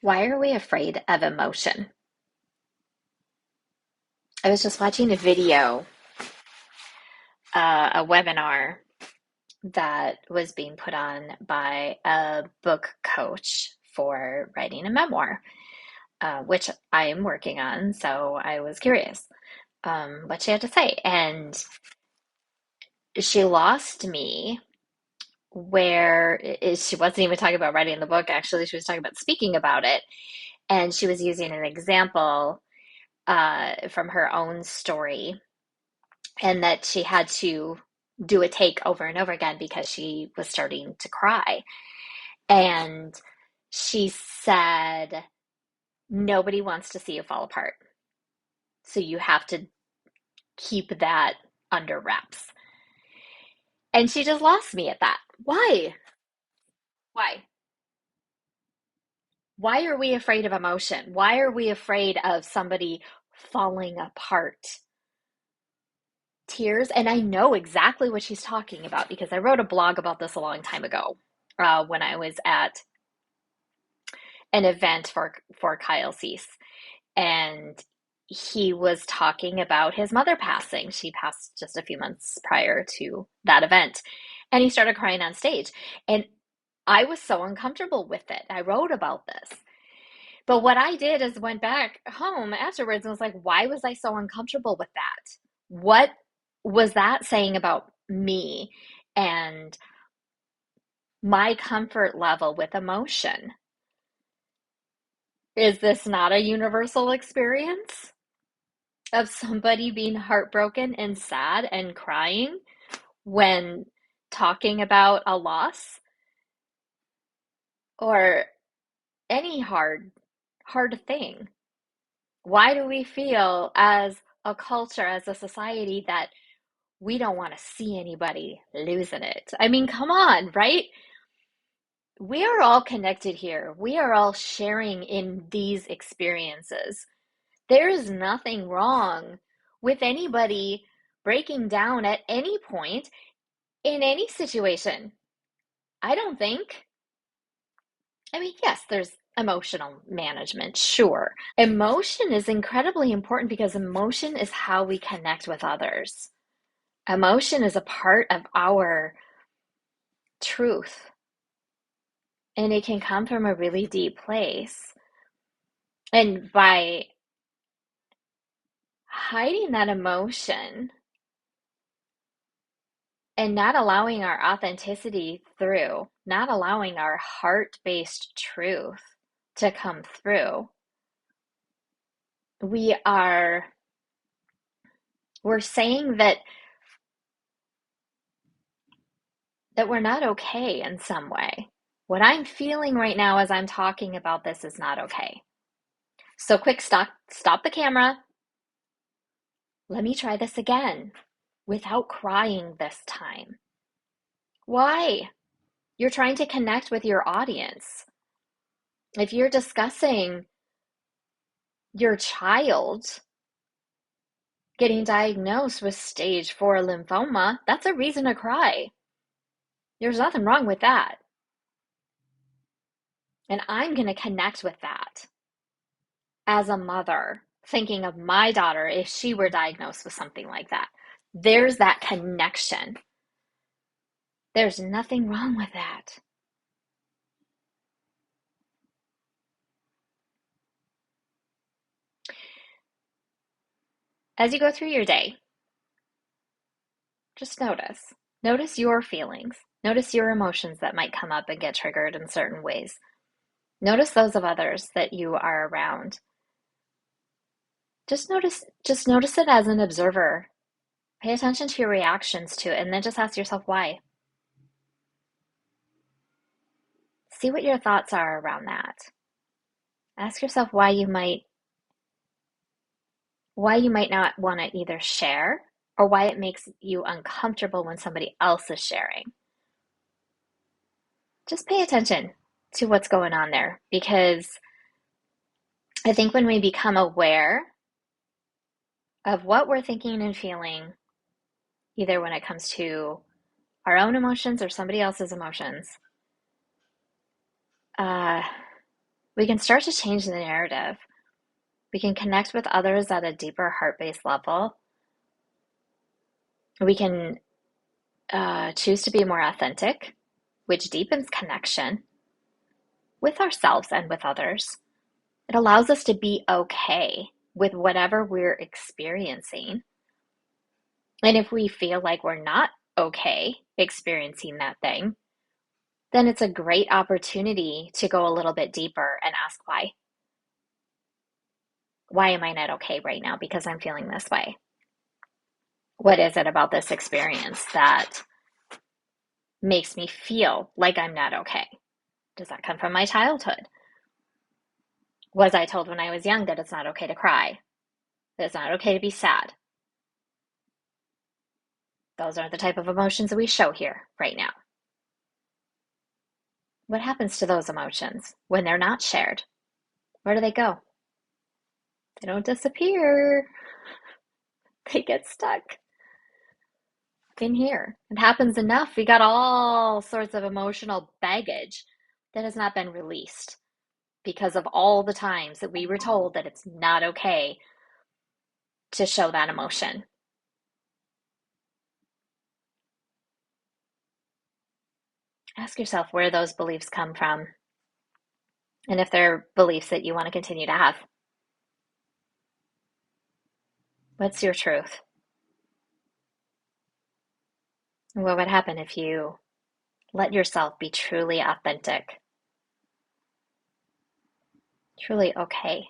Why are we afraid of emotion? I was just watching a video, a webinar that was being put on by a book coach for writing a memoir, which I am working on. So I was curious what she had to say. And she lost me where she wasn't even talking about writing the book. Actually, she was talking about speaking about it. And she was using an example from her own story and that she had to do a take over and over again because she was starting to cry. And she said, nobody wants to see you fall apart. So you have to keep that under wraps. And she just lost me at that. Why? Why? Why are we afraid of emotion? Why are we afraid of somebody falling apart? Tears. And I know exactly what she's talking about because I wrote a blog about this a long time ago when I was at an event for Kyle Cease, and he was talking about his mother passing. She passed just a few months prior to that event, and he started crying on stage. And I was so uncomfortable with it. I wrote about this. But what I did is went back home afterwards and was like, why was I so uncomfortable with that? What was that saying about me and my comfort level with emotion? Is this not a universal experience of somebody being heartbroken and sad and crying when talking about a loss or any hard thing? Why do we feel as a culture, as a society, that we don't want to see anybody losing it? I mean, come on, right? We are all connected here. We are all sharing in these experiences. There is nothing wrong with anybody breaking down at any point in any situation. I don't think. I mean, yes, there's emotional management, sure. Emotion is incredibly important because emotion is how we connect with others. Emotion is a part of our truth, and it can come from a really deep place. And by hiding that emotion, and not allowing our authenticity through, not allowing our heart-based truth to come through, we are we're saying that we're not okay in some way. What I'm feeling right now as I'm talking about this is not okay. So quick, stop the camera. Let me try this again without crying this time. Why? You're trying to connect with your audience. If you're discussing your child getting diagnosed with stage 4 lymphoma, that's a reason to cry. There's nothing wrong with that. And I'm going to connect with that as a mother, thinking of my daughter if she were diagnosed with something like that. There's that connection. There's nothing wrong with that. As you go through your day, just notice. Notice your feelings. Notice your emotions that might come up and get triggered in certain ways. Notice those of others that you are around. Just notice it as an observer. Pay attention to your reactions to it and then just ask yourself why. See what your thoughts are around that. Ask yourself why you might not want to either share or why it makes you uncomfortable when somebody else is sharing. Just pay attention to what's going on there because I think when we become aware of what we're thinking and feeling, either when it comes to our own emotions or somebody else's emotions, uh, we can start to change the narrative. We can connect with others at a deeper heart-based level. We can choose to be more authentic, which deepens connection with ourselves and with others. It allows us to be okay with whatever we're experiencing. And if we feel like we're not okay experiencing that thing, then it's a great opportunity to go a little bit deeper and ask why. Why am I not okay right now because I'm feeling this way? What is it about this experience that makes me feel like I'm not okay? Does that come from my childhood? Was I told when I was young that it's not okay to cry? That it's not okay to be sad? Those aren't the type of emotions that we show here right now. What happens to those emotions when they're not shared? Where do they go? They don't disappear. They get stuck in here. It happens enough. We got all sorts of emotional baggage that has not been released because of all the times that we were told that it's not okay to show that emotion. Ask yourself where those beliefs come from and if they're beliefs that you want to continue to have. What's your truth? What would happen if you let yourself be truly authentic, truly okay